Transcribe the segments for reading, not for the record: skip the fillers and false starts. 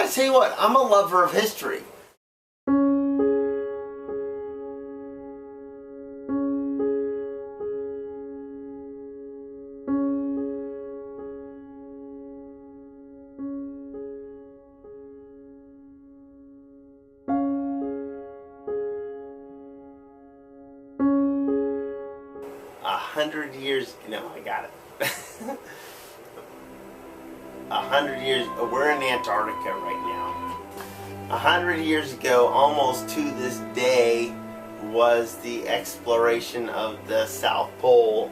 gotta tell you what, I'm a lover of history. No, I got it. 100 years, we're in Antarctica right now. 100 years ago, almost to this day, was the exploration of the South Pole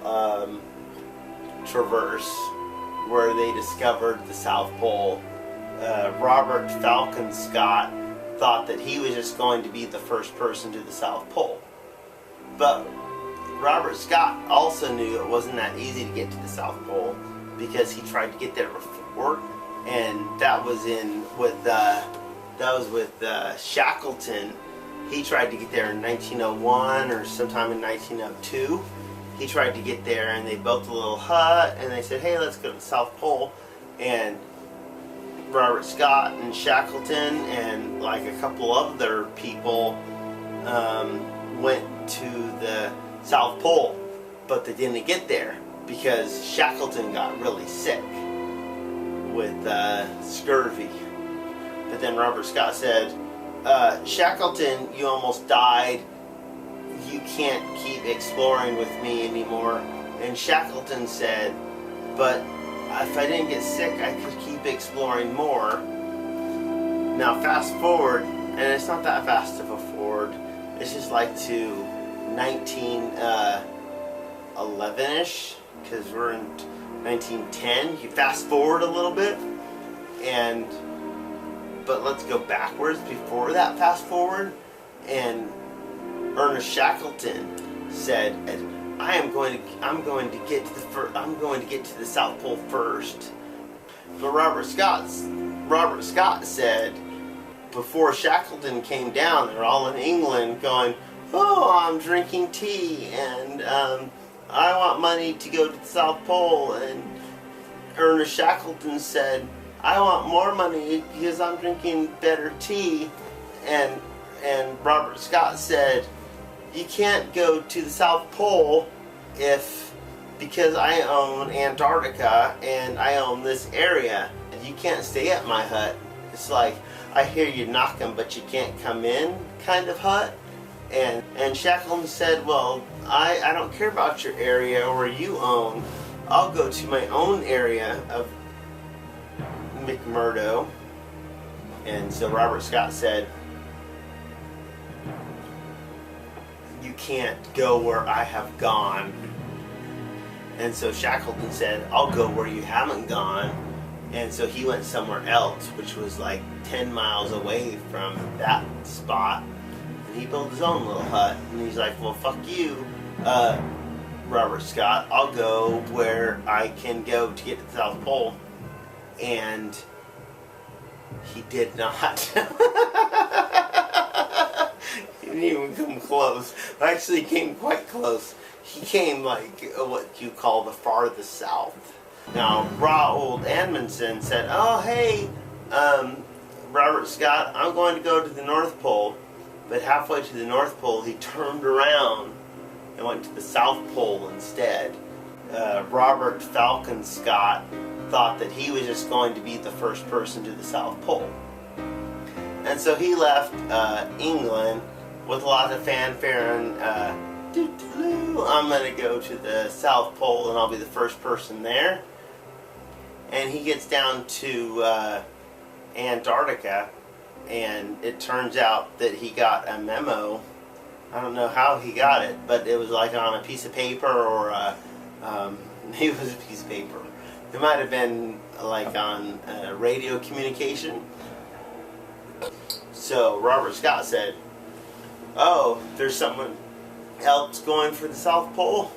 traverse, where they discovered the South Pole. Robert Falcon Scott thought that he was just going to be the first person to the South Pole. But Robert Scott also knew it wasn't that easy to get to the South Pole, because he tried to get there before, and that was with Shackleton. He tried to get there in 1901 or sometime in 1902. He tried to get there, and they built a little hut, and they said, "Hey, let's go to the South Pole." And Robert Scott and Shackleton and like a couple other people went to the South Pole, but they didn't get there because Shackleton got really sick with scurvy. But then Robert Scott said, Shackleton, you almost died. You can't keep exploring with me anymore. And Shackleton said, but if I didn't get sick, I could keep exploring more. Now fast forward, and it's not that fast of a forward, it's just like to 1911-ish, because we're in 1910. You fast forward a little bit, but let's go backwards before that fast forward. And Ernest Shackleton said, I'm going to get to the South Pole first. But Robert Scott said, before Shackleton came down, they're all in England going, "Oh, I'm drinking tea, and I want money to go to the South Pole." And Ernest Shackleton said, "I want more money because I'm drinking better tea." And Robert Scott said, "You can't go to the South Pole because I own Antarctica and I own this area. You can't stay at my hut. It's like, I hear you knocking but you can't come in kind of hut." And Shackleton said, "Well, I don't care about your area where you own. I'll go to my own area of McMurdo." And so Robert Scott said, "You can't go where I have gone." And so Shackleton said, "I'll go where you haven't gone." And so he went somewhere else, which was like 10 miles away from that spot. And he built his own little hut. And he's like, "Well, fuck you, Robert Scott. I'll go where I can go to get to the South Pole." And he did not. He didn't even come close. Actually, he came quite close. He came like what you call the farthest south. Now, Roald Amundsen said, "Oh, hey, Robert Scott, I'm going to go to the North Pole." But halfway to the North Pole, he turned around and went to the South Pole instead. Robert Falcon Scott thought that he was just going to be the first person to the South Pole. And so he left England with a lot of fanfare and I'm going to go to the South Pole and I'll be the first person there. And he gets down to Antarctica, and it turns out that he got a memo. I don't know how he got it, but it was like on a piece of paper or maybe it was a piece of paper. It might have been like on radio communication. So Robert Scott said, "Oh, there's someone else going for the South Pole?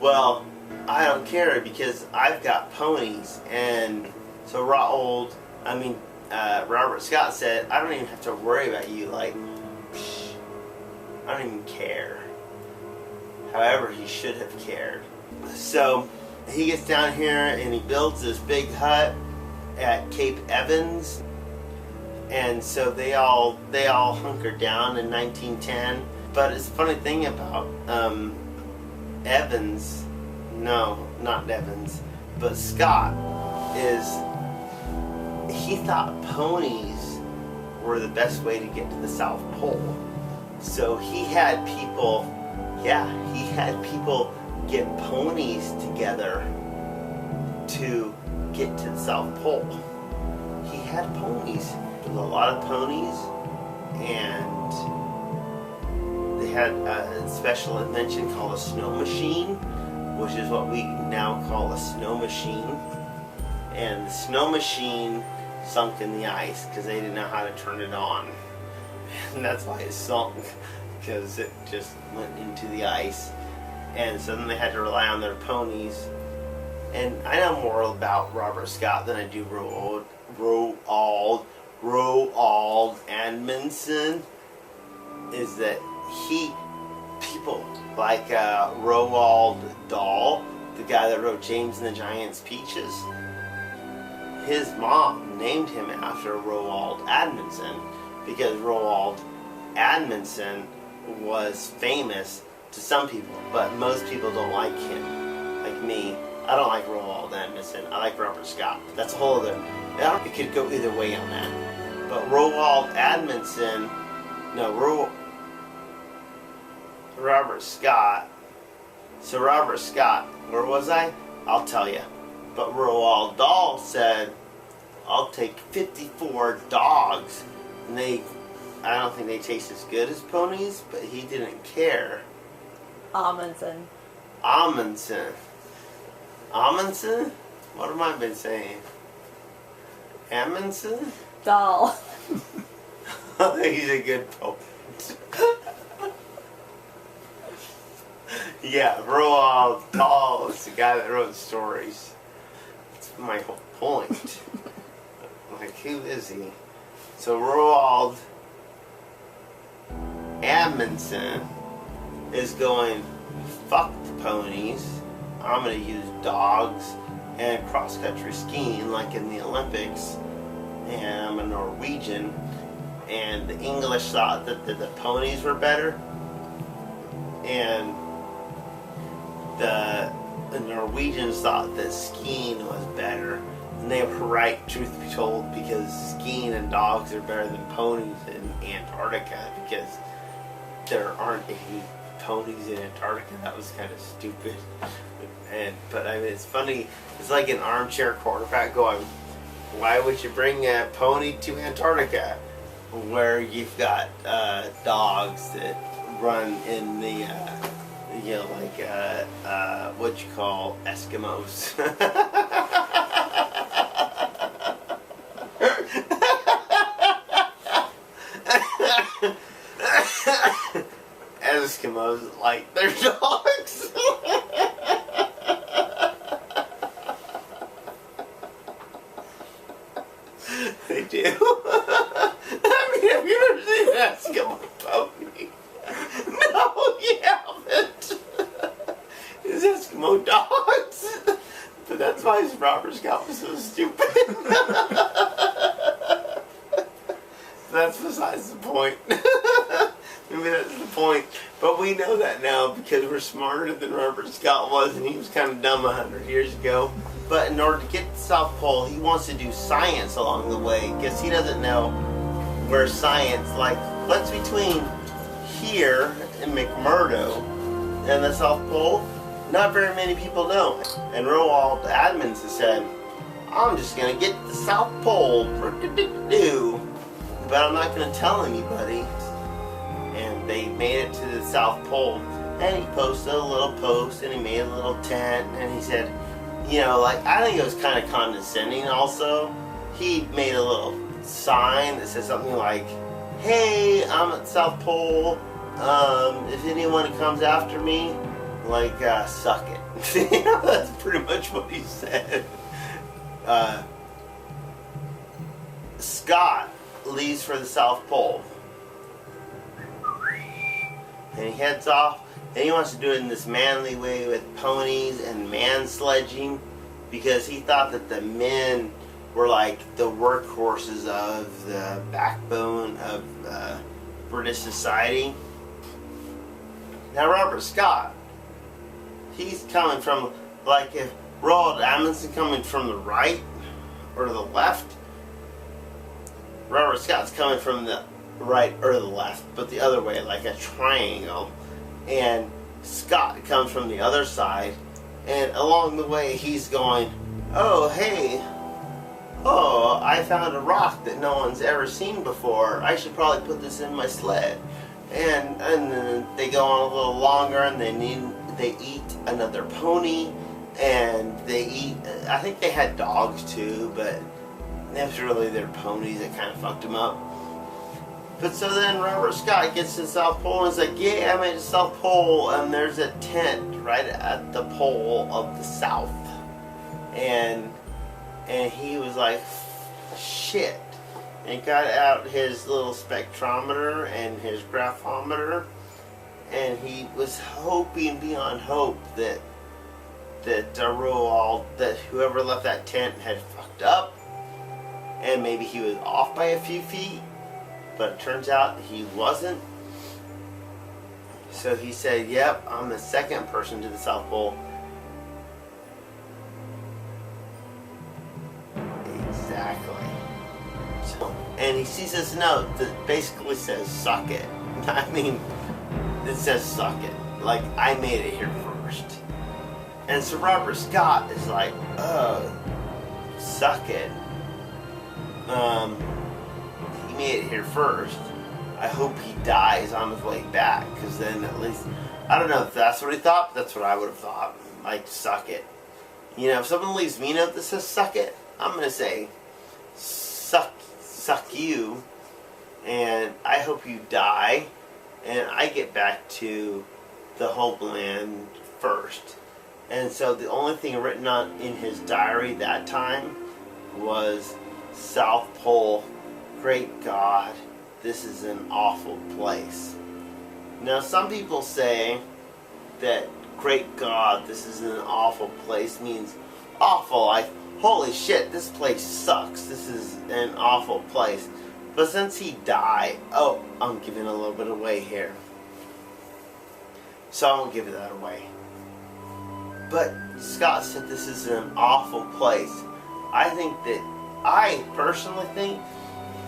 Well, I don't care because I've got ponies." And so Robert Scott said, "I don't even have to worry about you. Like, I don't even care." However, he should have cared. So he gets down here and he builds this big hut at Cape Evans. And so they all hunkered down in 1910. But it's a funny thing about Evans, no, not Evans, but Scott, is he thought ponies were the best way to get to the South Pole. So he had people get ponies together to get to the South Pole. He had ponies, a lot of ponies, and they had a special invention called a snow machine, which is what we now call a snow machine. And the snow machine sunk in the ice because they didn't know how to turn it on. And that's why it sunk, because it just went into the ice. And so then they had to rely on their ponies. And I know more about Robert Scott than I do Roald Amundsen. Is that people like Roald Dahl, the guy that wrote James and the Giant's Peaches, his mom named him after Roald Amundsen because Roald Amundsen was famous to some people, but most people don't like him. Like me, I don't like Roald Amundsen. I like Robert Scott. That's a whole other. It could go either way on that. But Roald Amundsen, Robert Scott. So Robert Scott, where was I? I'll tell you. But Roald Dahl said, "I'll take 54 dogs," and I don't think they taste as good as ponies, but he didn't care. Amundsen. What have I been saying? Amundsen? Dahl. He's a good poet. Yeah, Roald Dahl is the guy that wrote stories. That's my whole point. Like, who is he? So Roald Amundsen is going, fuck the ponies. I'm going to use dogs and cross-country skiing like in the Olympics. And I'm a Norwegian. And the English thought that the ponies were better. And the Norwegians thought that skiing was better. And they were right, truth be told, because skiing and dogs are better than ponies in Antarctica, because there aren't any ponies in Antarctica. That was kind of stupid. But I mean, it's funny. It's like an armchair quarterback going, why would you bring a pony to Antarctica where you've got dogs that run in the what you call Eskimos? Eskimos like their dogs. They do. I mean, have you ever seen an Eskimo pony? No, you haven't. It's Eskimo dogs. But that's why Robert Scott was so stupid. That's besides the point. Maybe that's the point. But we know that now because we're smarter than Robert Scott was, and he was kind of dumb 100 years ago. But in order to get to the South Pole, he wants to do science along the way because he doesn't know where science, like what's between here and McMurdo and the South Pole, not very many people know. And Roald Amundsen said, I'm just going to get to the South Pole, but I'm not going to tell anybody. And they made it to the South Pole, and he posted a little post, and he made a little tent, and he said, I think it was kind of condescending also. He made a little sign that says something like, hey, I'm at the South Pole, if anyone comes after me, suck it. That's pretty much what he said. Scott leaves for the South Pole. And he heads off, and he wants to do it in this manly way with ponies and man sledging, because he thought that the men were like the workhorses of the backbone of British society. Now Robert Scott, he's coming from, like, if Roald Amundsen coming from the right or the left, Robert Scott's coming from the right or the left, but the other way, like a triangle. And Scott comes from the other side, and along the way he's going, oh hey, oh, I found a rock that no one's ever seen before. I should probably put this in my sled. And then they go on a little longer, and they eat another pony, and they eat, I think they had dogs too, but it was really their ponies that kind of fucked them up. But so then Robert Scott gets to the South Pole, and he's like, yeah, I made the South Pole, and there's a tent right at the pole of the South. And he was like, shit. And he got out his little spectrometer and his graphometer, and he was hoping beyond hope that Roald, that whoever left that tent had fucked up, and maybe he was off by a few feet, but it turns out he wasn't. So he said, yep, I'm the second person to the South Pole. Exactly. So, and he sees this note that basically says, suck it. I mean, it says, suck it. Like, I made it here first. And so Robert Scott is like, oh, suck it. He made it here first. I hope he dies on his way back, because then at least, I don't know if that's what he thought, but that's what I would have thought. Like, suck it. You know, if someone leaves me a note that says suck it, I'm going to say, suck you, and I hope you die, and I get back to the homeland first. And so the only thing written on in his diary that time was, South Pole, great God, this is an awful place. Now some people say that great God, this is an awful place means awful, like, holy shit, this place sucks, this is an awful place. But since he died, oh, I'm giving a little bit away here, so I won't give that away. But Scott said this is an awful place. I personally think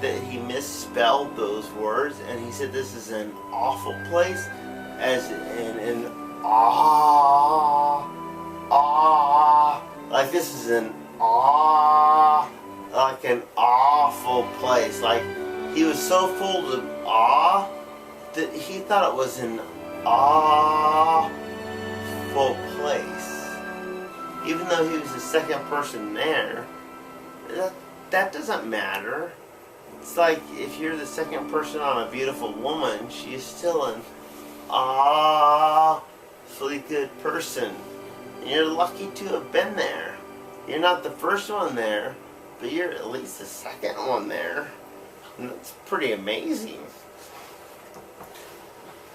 that he misspelled those words, and he said this is an awful place, as in an like this is an like an awful place. Like, he was so full of awe that he thought it was an awful place. Even though he was the second person there, that doesn't matter. It's like, if you're the second person on a beautiful woman, she is still an awfully good person. And you're lucky to have been there. You're not the first one there, but you're at least the second one there. And that's pretty amazing.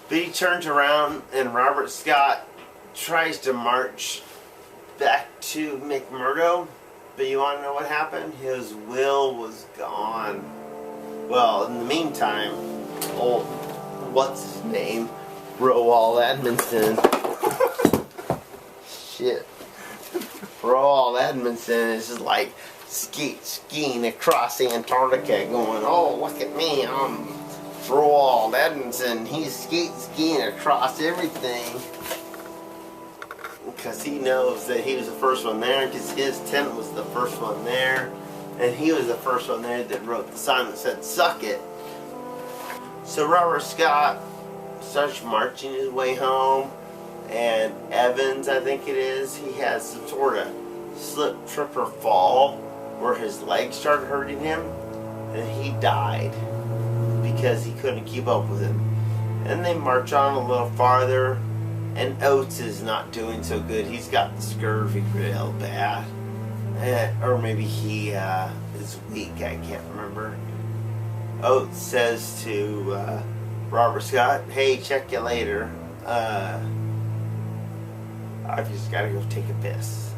But he turns around, and Robert Scott tries to march back to McMurdo. But you want to know what happened? His will was gone. Well, in the meantime, old, what's his name? Roald Amundsen. Shit. Roald Amundsen is just like skiing across Antarctica going, oh, look at me, I'm Roald Amundsen. He's skiing across everything. Because he knows that he was the first one there, because his tent was the first one there, and he was the first one there that wrote the sign that said, suck it. So Robert Scott starts marching his way home, and Evans, I think it is, he has some sort of slip, trip, or fall where his legs started hurting him, and he died because he couldn't keep up with him. And they march on a little farther, and Oates is not doing so good. He's got the scurvy real bad. Or maybe he is weak, I can't remember. Oates says to Robert Scott, hey, check you later. I've just got to go take a piss.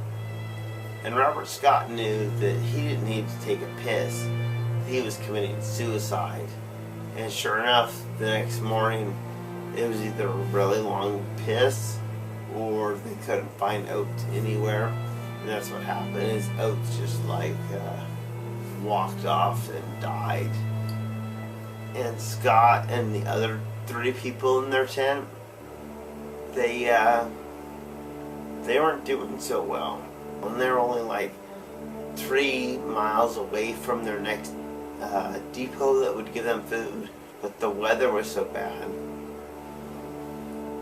And Robert Scott knew that he didn't need to take a piss. He was committing suicide. And sure enough, the next morning, it was either a really long piss or they couldn't find Oates anywhere. And that's what happened, is Oates just walked off and died. And Scott and the other 3 people in their tent, they weren't doing so well. And they were only 3 miles away from their next depot that would give them food, but the weather was so bad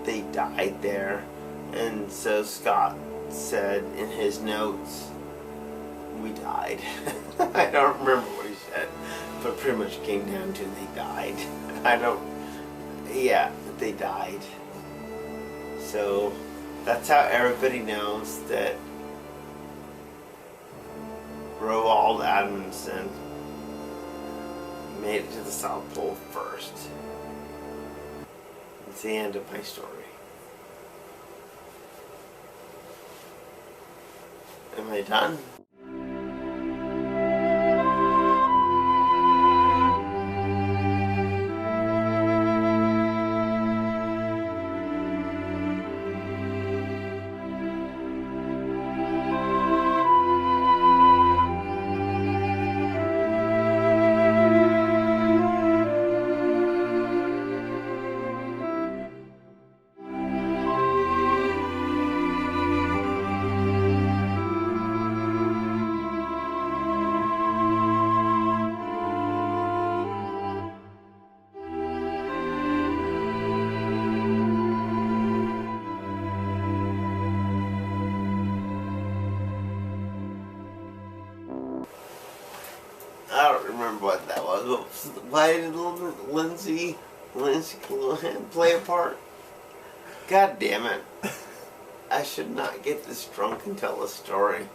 they died there. And so Scott said in his notes, "We died." I don't remember what he said, but pretty much came down to they died. They died. So that's how everybody knows that Roald Amundsen made it to the South Pole first. It's the end of my story. Am I done? I don't remember what that was. Why did Lindsay Lohan play a part? God damn it. I should not get this drunk and tell a story.